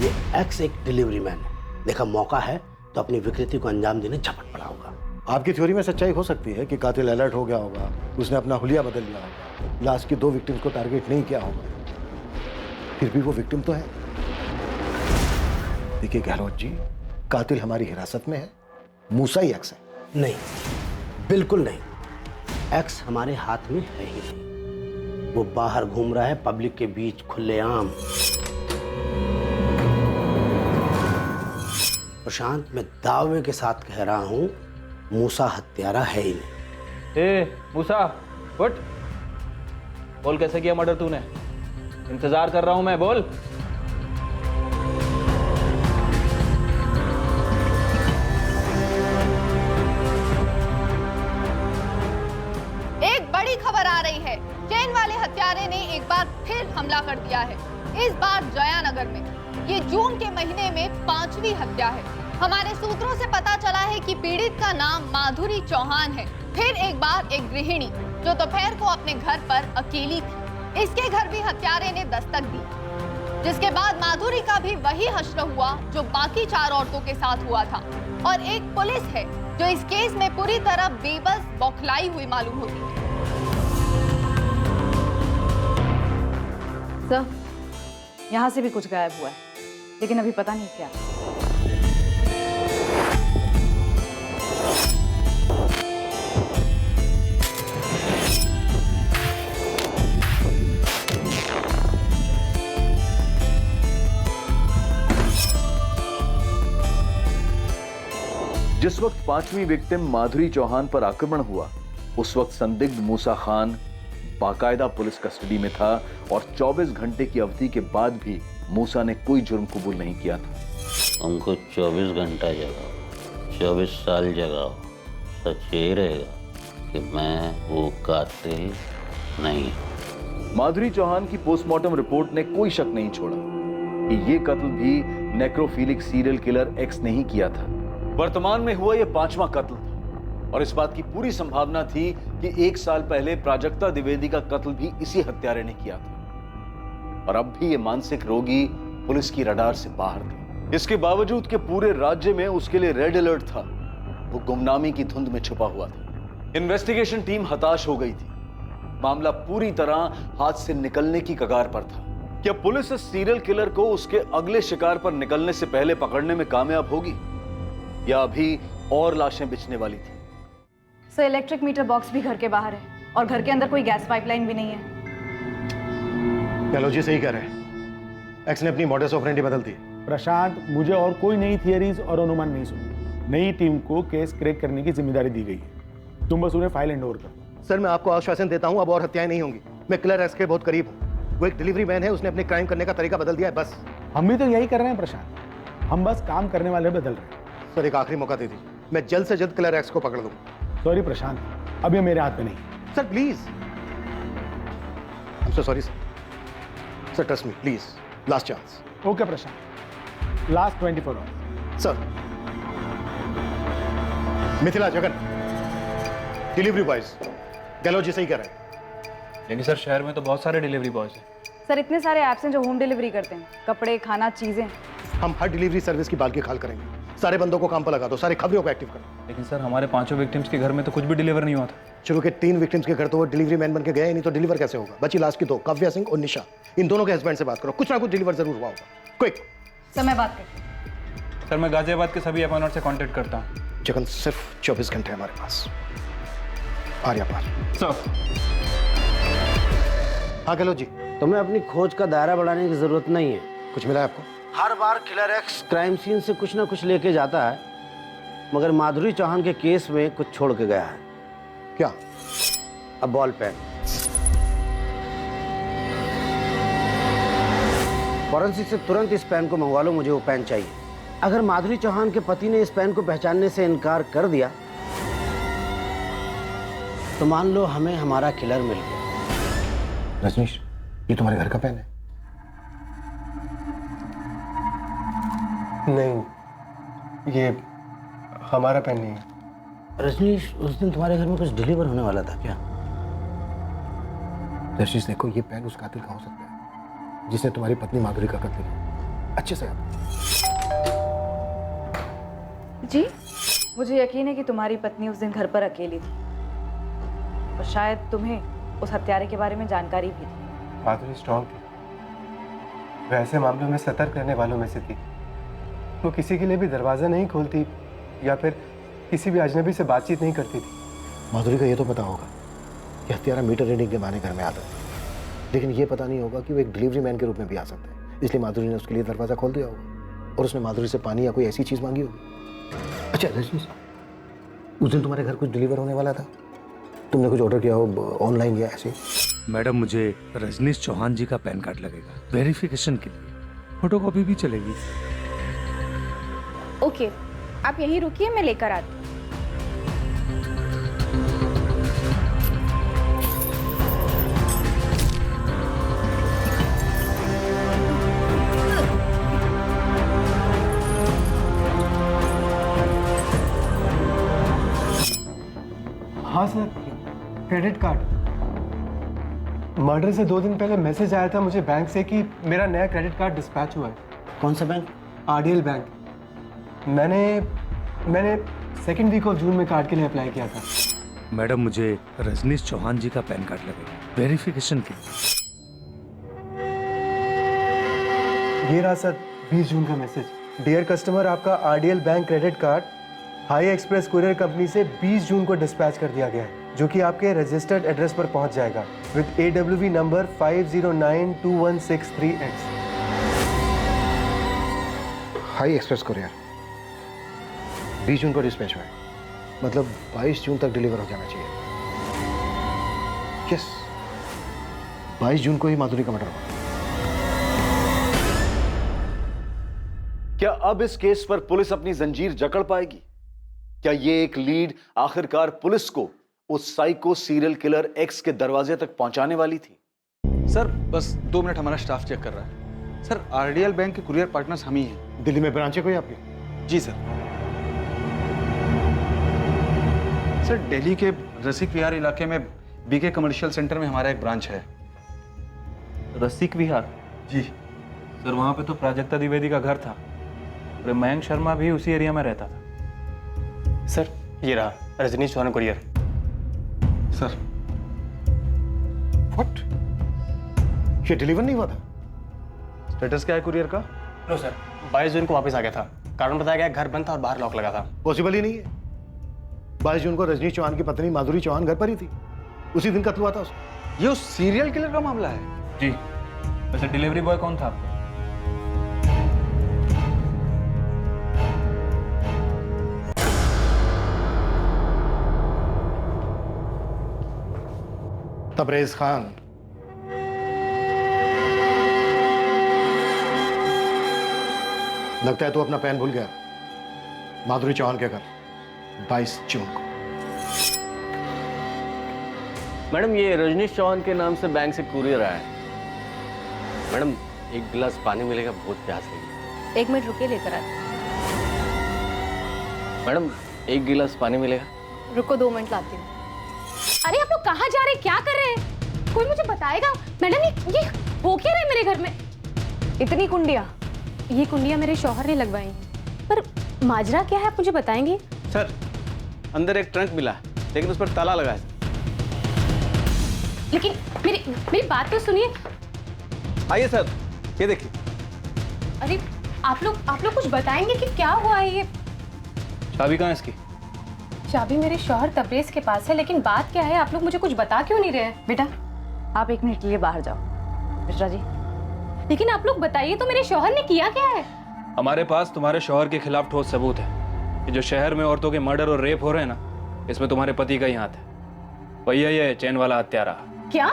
ये एक्स एक डिलीवरी मैन है, देखा मौका है तो अपनी विकृति को अंजाम देने झपट पड़ा होगा। आपकी थ्योरी में सच्चाई हो सकती है कि कातिल अलर्ट हो गया होगा, उसने अपना हुलिया बदल लिया होगा, लास्ट की 2 विक्टिम्स को टारगेट नहीं किया होगा। फिर भी वो विक्टिम तो है। देखिए गहलोत जी, कातिल हमारी हिरासत में है, मूसा ही एक्स है। नहीं, बिल्कुल नहीं। एक्स हमारे हाथ में है ही नहीं। वो बाहर घूम रहा है पब्लिक के बीच खुलेआम। प्रशांत, मैं दावे के साथ कह रहा हूं, मूसा हत्यारा है ही नहीं। मूसा उठ, बोल कैसे किया मर्डर तूने? इंतजार कर रहा हूं मैं, बोल। एक बड़ी खबर आ रही है, चेन वाले हत्यारे ने एक बार फिर हमला कर दिया है। इस बार जयानगर में। ये जून के महीने में 5वीं हत्या है। हमारे सूत्रों से पता चला है कि पीड़ित का नाम माधुरी चौहान है। फिर एक बार एक गृहिणी जो दोपहर को अपने घर पर अकेली थी, इसके घर भी हत्यारे ने दस्तक दी, जिसके बाद माधुरी का भी वही हश्र हुआ जो बाकी 4 औरतों के साथ हुआ था। और एक पुलिस है जो इस केस में पूरी तरह बेबस बौखलाई हुई मालूम होती है। सर, यहाँ से भी कुछ गायब हुआ है, लेकिन अभी पता नहीं क्या। जिस वक्त 5वीं विक्टिम माधुरी चौहान पर आक्रमण हुआ, उस वक्त संदिग्ध मूसा खान बाकायदा पुलिस कस्टडी में था और 24 घंटे की अवधि के बाद भी मूसा ने कोई जुर्म कबूल नहीं किया था। हमको 24 घंटा जगाओ, 24 साल जगाओ, सच यही रहेगा कि मैं वो कातिल नहीं। माधुरी चौहान की पोस्टमार्टम रिपोर्ट ने कोई शक नहीं छोड़ा कि ये कत्ल भी नेक्रोफिलिक सीरियल किलर एक्स ने ही किया था। वर्तमान में हुआ यह 5वां कत्ल था और इस बात की पूरी संभावना थी कि 1 साल पहले प्राजक्ता द्विवेदी का कत्ल भी इसी हत्यारे ने किया था। और अब भी ये मानसिक रोगी पुलिस की रडार से बाहर था। इसके बावजूद कि पूरे राज्य में उसके लिए रेड अलर्ट था, वो गुमनामी की धुंध में छुपा हुआ था। इन्वेस्टिगेशन टीम हताश हो गई थी। मामला पूरी तरह हाथ से निकलने की कगार पर था। क्या पुलिस इस सीरियल किलर को उसके अगले शिकार पर निकलने से पहले पकड़ने में कामयाब होगी या अभी और लाशें बिछने वाली थी? सर, इलेक्ट्रिक मीटर बॉक्स भी घर के बाहर है और घर के अंदर कोई गैस पाइपलाइन भी नहीं है। गहलोत जी सही कह रहे हैं, एक्स ने अपनी मॉडस ऑपरेंडी बदल दी। प्रशांत, मुझे और कोई नई थियरीज और अनुमान नहीं सुनी। नई टीम को केस क्रैक करने की जिम्मेदारी दी गई है। तुम बस उन्हें फाइल हैंड ओवर करो। सर, मैं आपको आश्वासन देता हूं, अब और हत्याएं नहीं होंगी। मैं किलर एक्स के बहुत करीब हूं। वो एक डिलीवरी मैन है, उसने अपने क्राइम करने का तरीका बदल दिया है, बस। हम भी तो यही कर रहे हैं प्रशांत, हम बस काम करने वाले बदल रहे हैं। सर, एक आखिरी मौका दे दीजिए, मैं जल्द से जल्द किलर एक्स को पकड़ दूं। सॉरी प्रशांत, अब ये मेरे हाथ में नहीं। Sir please, I am so sorry sir. Sir trust me please, last chance. Okay Prashant, last 24 hours. Sir, Mithila, Jagan, delivery boys, Gehlot ji सही कह रहे हैं। लेकिन सर, शहर में तो बहुत सारे डिलीवरी बॉयज हैं। सर, इतने सारे ऐप्स हैं जो होम डिलीवरी करते हैं, कपड़े, खाना, चीजें। हम हर डिलीवरी सर्विस की बाल की खाल करेंगे। सारे बंदों को काम पर लगा दो, सारे खबरों को एक्टिव करो। लेकिन सर हमारे 5 विक्टिम्स के घर में तो कुछ भी डिलीवर नहीं हुआ था। चलो के 3 विक्टिम्स के घर तो वो डिलीवरी मैन बन के गए, नहीं तो डिलीवर कैसे होगा? बची लास्ट की 2, काव्या सिंह और निशा। इन दोनों के हस्बैंड से बात करो, कुछ ना कुछ डिलीवर जरूर हुआ होगा। क्विक। सर मैं बात करती हूँ। सर मैं गाजियाबाद के सभी अपॉइंटर से कांटेक्ट करता हूँ। जगन सिर्फ 24 घंटे हमारे पास। आर्या पार। सर। हाँ गहलोत जी। तुम्हें अपनी खोज का दायरा बढ़ाने की जरूरत नहीं है। कुछ मिला है आपको? हर बार किलर एक्स क्राइम सीन से कुछ ना कुछ लेके जाता है, मगर माधुरी चौहान के केस में कुछ छोड़ के गया है। क्या? अब बॉल पेन। फॉरेंसिक से तुरंत इस पेन को मंगवा लो, मुझे वो पेन चाहिए। अगर माधुरी चौहान के पति ने इस पेन को पहचानने से इनकार कर दिया तो मान लो हमें हमारा किलर मिल गया। रजनीश, ये तुम्हारे घर का पेन है? नहीं, ये हमारा पेन नहीं है। रजनीश, उस दिन तुम्हारे घर में कुछ डिलीवर होने वाला था क्या? रजनीश देखो, ये पेन उस कातिल का हो सकता है जिसने तुम्हारी पत्नी माधुरी का कत्ल किया। अच्छे से आप। जी, मुझे यकीन है कि तुम्हारी पत्नी उस दिन घर पर अकेली थी और शायद तुम्हें उस हत्यारे के बारे में जानकारी भी थी। माधुरी स्ट्रॉन्ग थी, वैसे मामलों में सतर्क रहने वालों में से थी। वो किसी के लिए भी दरवाज़ा नहीं खोलती या फिर किसी भी अजनबी से बातचीत नहीं करती थी। माधुरी का ये तो पता होगा कि हत्यारा मीटर रीडिंग के बहाने घर में आता है, लेकिन ये पता नहीं होगा कि वो एक डिलीवरी मैन के रूप में भी आ सकता है। इसलिए माधुरी ने उसके लिए दरवाज़ा खोल दिया होगा और उसने माधुरी से पानी या कोई ऐसी चीज़ मांगी होगी। अच्छा रजनीश, उस दिन तुम्हारे घर कुछ डिलीवर होने वाला था, तुमने कुछ ऑर्डर किया हो ऑनलाइन या ऐसे? मैडम, मुझे रजनीश चौहान जी का पैन कार्ड लगेगा वेरिफिकेशन के लिए। फोटोकॉपी भी चलेगी? ओके, आप यहीं रुकिए, मैं लेकर आती हूँ। हाँ सर, क्रेडिट कार्ड। मर्डर से 2 दिन पहले मैसेज आया था मुझे बैंक से कि मेरा नया क्रेडिट कार्ड डिस्पैच हुआ है। कौन सा बैंक? आरडीएल बैंक। मैंने 2nd वीक ऑफ जून में कार्ड के लिए अप्लाई किया था। मैडम, मुझे रजनीश चौहान जी का पैन कार्ड लगेगा वेरिफिकेशन के लिए। ये रहा सर 20 जून का मैसेज। डियर कस्टमर, आपका RDL bank credit card high express courier company से 20 जून को डिस्पैच कर दिया गया है, जो कि आपके रजिस्टर्ड एड्रेस पर पहुंच जाएगा with AWV number 50921638। High express courier 20 जून को डिस्पैच हुआ है, मतलब 22 जून तक डिलीवर हो जाना चाहिए। यस, 22 जून को ही माधुरी का मर्डर हुआ। क्या अब इस केस पर पुलिस अपनी जंजीर जकड़ पाएगी? क्या ये एक लीड आखिरकार पुलिस को उस साइको सीरियल किलर एक्स के दरवाजे तक पहुंचाने वाली थी? सर बस 2 मिनट, हमारा स्टाफ चेक कर रहा है। सर आरडीएल बैंक के कुरियर पार्टनर्स हम ही हैं। दिल्ली में ब्रांच है कोई आपकी? जी सर। सर दिल्ली के रसिक विहार इलाके में बीके कमर्शियल सेंटर में हमारा एक ब्रांच है। रसिक विहार? जी सर, वहाँ पे तो प्राजक्ता द्विवेदी का घर था और मयंक शर्मा भी उसी एरिया में रहता था। सर ये रहा Rajneesh Chauhan courier. Sir what? ये डिलीवर नहीं हुआ था? स्टेटस क्या है कुरियर का? नो सर, 22 जून को वापस आ गया था। कारण बताया गया घर बंद था और बाहर लॉक लगा था। पॉसिबल ही नहीं है। 22 जून को रजनीश चौहान की पत्नी माधुरी चौहान घर पर ही थी, उसी दिन कत्ल हुआ था उसका। ये उस सीरियल किलर का मामला है? जी। वैसे डिलीवरी बॉय कौन था आपका? तबरेज खान। लगता है तू अपना पैन भूल गया। माधुरी चौहान के घर 22 जून को। मैडम, ये रजनीश चौहान के नाम से बैंक से कुरियर आया है। मैडम, एक गिलास पानी मिलेगा, बहुत प्यास लगी। 1 मिनट रुकिए, लेकर आती हूँ। मैडम, एक गिलास पानी मिलेगा? रुको, 2 मिनट लाती हूँ। अरे आप लोग कहाँ जा रहे हैं, क्या कर रहे हैं? कोई मुझे बताएगा? मैडम, ये हो क्या रहा है मेरे घर में? इतनी कुंडिया? ये कुंडियाँ मेरे शौहर ने लगवाई हैं, पर माजरा क्या है आप मुझे बताएंगे? सर अंदर एक ट्रंक मिला है, लेकिन उस पर ताला लगा है। लेकिन मेरी बात तो सुनिए। आइए सर, ये देखिए। अरे आप लोग कुछ बताएंगे कि क्या हुआ है? ये चाबी कहाँ है इसकी? चाबी मेरे शौहर तबरेज के पास है, लेकिन बात क्या है? आप लोग मुझे कुछ बता क्यों नहीं रहे? बेटा आप 1 मिनट के लिए बाहर जाओ। मिश्रा जी। लेकिन आप लोग बताइए तो, मेरे शौहर ने किया क्या है? हमारे पास तुम्हारे शौहर के खिलाफ ठोस सबूत है कि जो शहर में औरतों के मर्डर और रेप हो रहे हैं ना, इसमें तुम्हारे पति का ही हाथ है। वही है ये चैन वाला हत्यारा। क्या?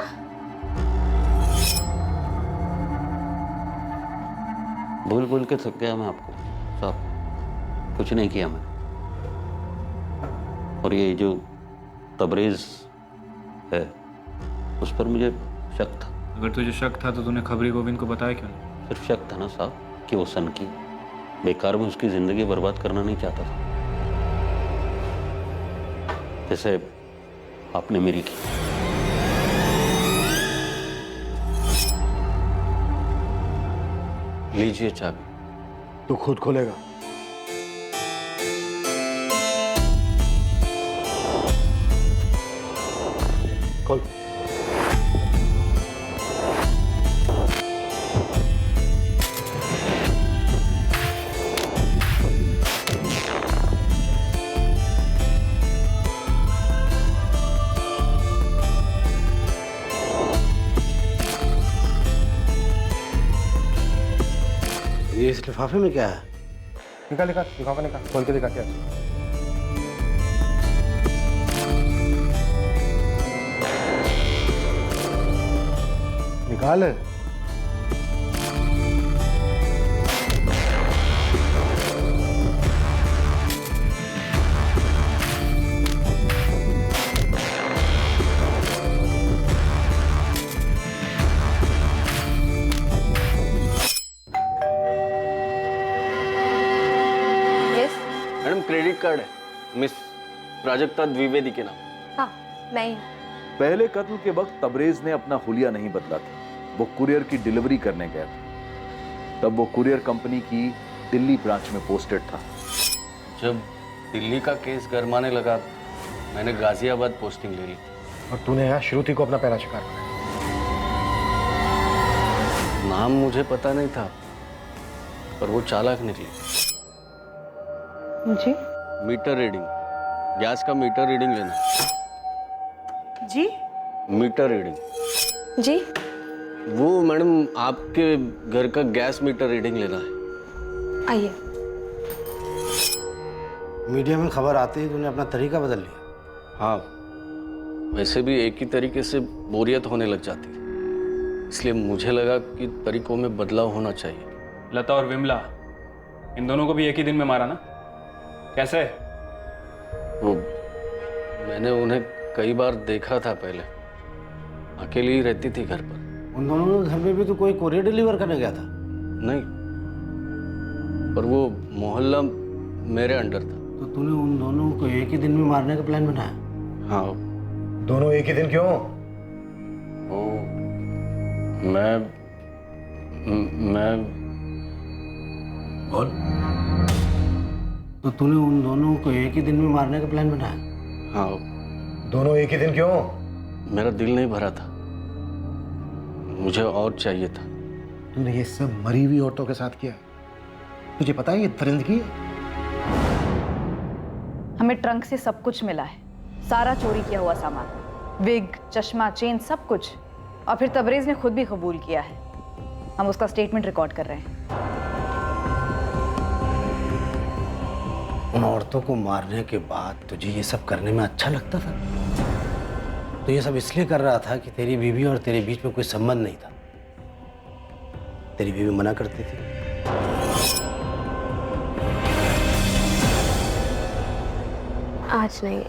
भूल भूल के थक गया मैं आपको साहब, कुछ नहीं किया मैं। और ये जो तबरेज है उस पर मुझे शक था। अगर तुझे शक था तो तूने खबरी गोविंद को बताया क्यों नहीं? सिर्फ शक था ना साहब कि वो सन की बेकार में उसकी जिंदगी बर्बाद करना नहीं चाहता था, जैसे आपने मेरी की। लीजिए चाबी। तू खुद खोलेगा? खोल। ये इस लिफाफे में क्या है? निकाल लिफाफा निकाल, खोल के दिखा क्या? निकाल। मैडम क्रेडिट कार्ड है, मिस प्राजक्ता द्विवेदी के नाम। हाँ मैं ही। पहले कत्ल के वक्त तबरेज ने अपना हुलिया नहीं बदला था। वो कुरियर की डिलीवरी करने गया था। तब वो कुरियर कंपनी की दिल्ली ब्रांच में पोस्टेड था। जब दिल्ली का केस गरमाने लगा, मैंने गाजियाबाद पोस्टिंग ले ली। और तूने यहाँ श्रुति को अपना पहला शिकार बनाया। नाम मुझे पता नहीं था, पर वो चालाक निकली। जी? मीटर रीडिंग, गैस का मीटर रीडिंग लेना। जी? Meter reading. जी? वो मैडम आपके घर का गैस मीटर रीडिंग लेना है। आइए। मीडिया में खबर आते ही तूने अपना तरीका बदल लिया। हाँ, वैसे भी एक ही तरीके से बोरियत होने लग जाती है, इसलिए मुझे लगा कि तरीकों में बदलाव होना चाहिए। लता और विमला, इन दोनों को भी एक ही दिन में मारा ना? कैसे? वो मैंने उन्हें कई बार देखा था पहले, अकेली ही रहती थी घर पर। उन दोनों के घर में भी तो कोई कोरियर डिलीवर करने गया था? नहीं, पर वो मोहल्ला मेरे अंडर था। तो तूने उन दोनों को एक ही दिन में मारने का प्लान बनाया? हाँ। दोनों एक ही दिन क्यों? ओ, मैं बोल। तो तूने उन दोनों को एक ही दिन में मारने का प्लान बनाया? हाँ। दोनों एक ही दिन क्यों? मेरा दिल नहीं भरा था, मुझे और चाहिए था। तूने ये सब मरी हुई औरतों के साथ किया? तुझे पता है ये दरिंदगी है? हमें ट्रंक से सब कुछ मिला है, सारा चोरी किया हुआ सामान, विग, चश्मा, चेन, सब कुछ। और फिर तबरेज ने खुद भी कबूल किया है। हम उसका स्टेटमेंट रिकॉर्ड कर रहे हैं। उन औरतों को मारने के बाद तुझे ये सब करने में अच्छा लगता था? तो ये सब इसलिए कर रहा था कि तेरी बीवी और तेरे बीच में कोई संबंध नहीं था। तेरी बीवी मना करती थी। आज नहीं,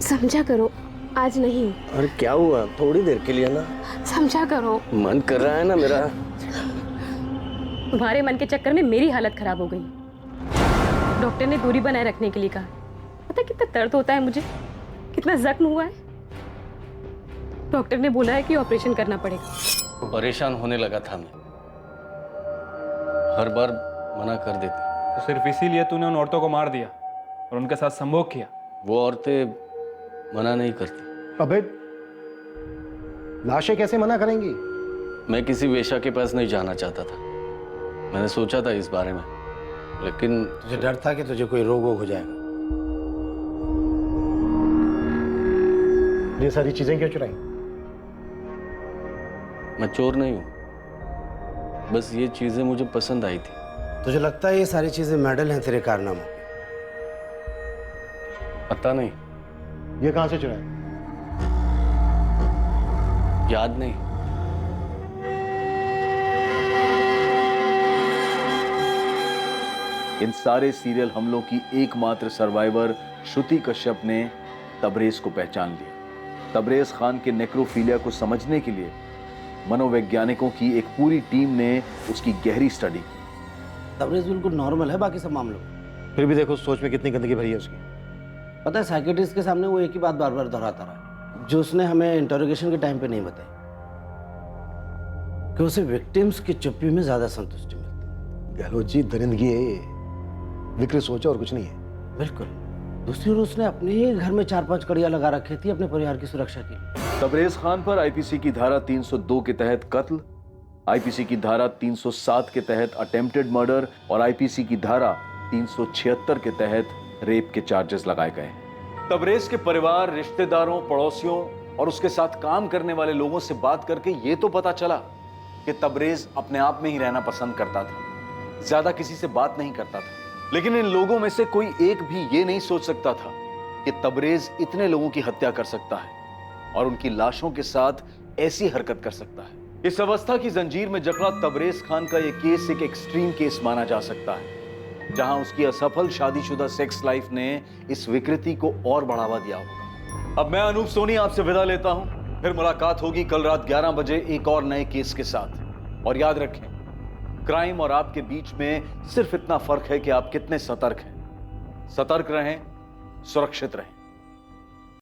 समझा करो, आज नहीं। अरे क्या हुआ? थोड़ी देर के लिए ना, समझा करो। मन कर रहा है ना मेरा। तुम्हारे मन के चक्कर में मेरी हालत खराब हो गई। डॉक्टर ने दूरी बनाए रखने के लिए कहा। पता कितना दर्द होता है मुझे, कितना जख्म हुआ है। डॉक्टर ने बोला है कि ऑपरेशन करना पड़ेगा। परेशान होने लगा था मैं, हर बार मना कर देती। तो सिर्फ इसीलिए तूने उन औरतों को मार दिया और उनके साथ संभोग किया? वो औरतें मना नहीं करती। अबे लाशें कैसे मना करेंगी? मैं किसी वेश्या के पास नहीं जाना चाहता था। मैंने सोचा था इस बारे में, लेकिन तुझे डर था कि तुझे कोई रोग वोग हो जाएगा। ये सारी चीजें क्यों चुराई? मैं चोर नहीं हूं, बस ये चीजें मुझे पसंद आई थी। तुझे लगता है ये सारी चीजें मेडल हैं तेरे कारनामों की? पता नहीं। ये कहां से चुराई? याद नहीं। इन सारे सीरियल हमलों की एकमात्र सर्वाइवर श्रुति कश्यप ने तबरेज को पहचान लिया। तबरेज खान के नेक्रोफीलिया को समझने के लिए मनोवैज्ञानिकों की एक पूरी टीम ने उसकी गहरी स्टडी की। तबरेज बिल्कुल नॉर्मल है बाकी सब मामलों में। फिर भी देखो सोच में कितनी गंदगी भरी है उसकी। पता है साइकेट्रिस्ट के सामने वो एक ही बात बार बार दोहराता रहा, जो उसने हमें इंटरोगेशन के टाइम पे नहीं बताई, कि उसे विक्टिम्स की चुप्पी में ज्यादा संतुष्टि मिलती। गहलोत जी, दरिंदगी है ये, विकृत सोच और कुछ नहीं है। बिल्कुल। दूसरी ओर उसने अपने ही घर में 4-5 कड़ियां लगा रखी थी अपने परिवार की सुरक्षा के लिए। तबरेज खान पर आईपीसी की धारा 302 के तहत कत्ल, आईपीसी की धारा 307 के तहत अटेम्प्टेड मर्डर और आईपीसी की धारा 376 के तहत रेप के चार्जेस लगाए गए हैं। तबरेज के परिवार, रिश्तेदारों, पड़ोसियों और उसके साथ काम करने वाले लोगों से बात करके ये तो पता चला कि तबरेज अपने आप में ही रहना पसंद करता था, ज्यादा किसी से बात नहीं करता था। लेकिन इन लोगों में से कोई एक भी ये नहीं सोच सकता था कि तबरेज इतने लोगों की हत्या कर सकता है और उनकी लाशों के साथ ऐसी हरकत कर सकता है। इस अवस्था की जंजीर में जकड़ा तबरेज खान का यह केस एक एक्सट्रीम केस माना जा सकता है, जहां उसकी असफल शादीशुदा सेक्स लाइफ ने इस विकृति को और बढ़ावा दिया होगा। अब मैं अनूप सोनी आपसे विदा लेता हूं। फिर मुलाकात होगी कल रात 11 बजे एक और नए केस के साथ। और याद रखें, क्राइम और आपके बीच में सिर्फ इतना फर्क है कि आप कितने सतर्क हैं। सतर्क रहें, सुरक्षित रहें।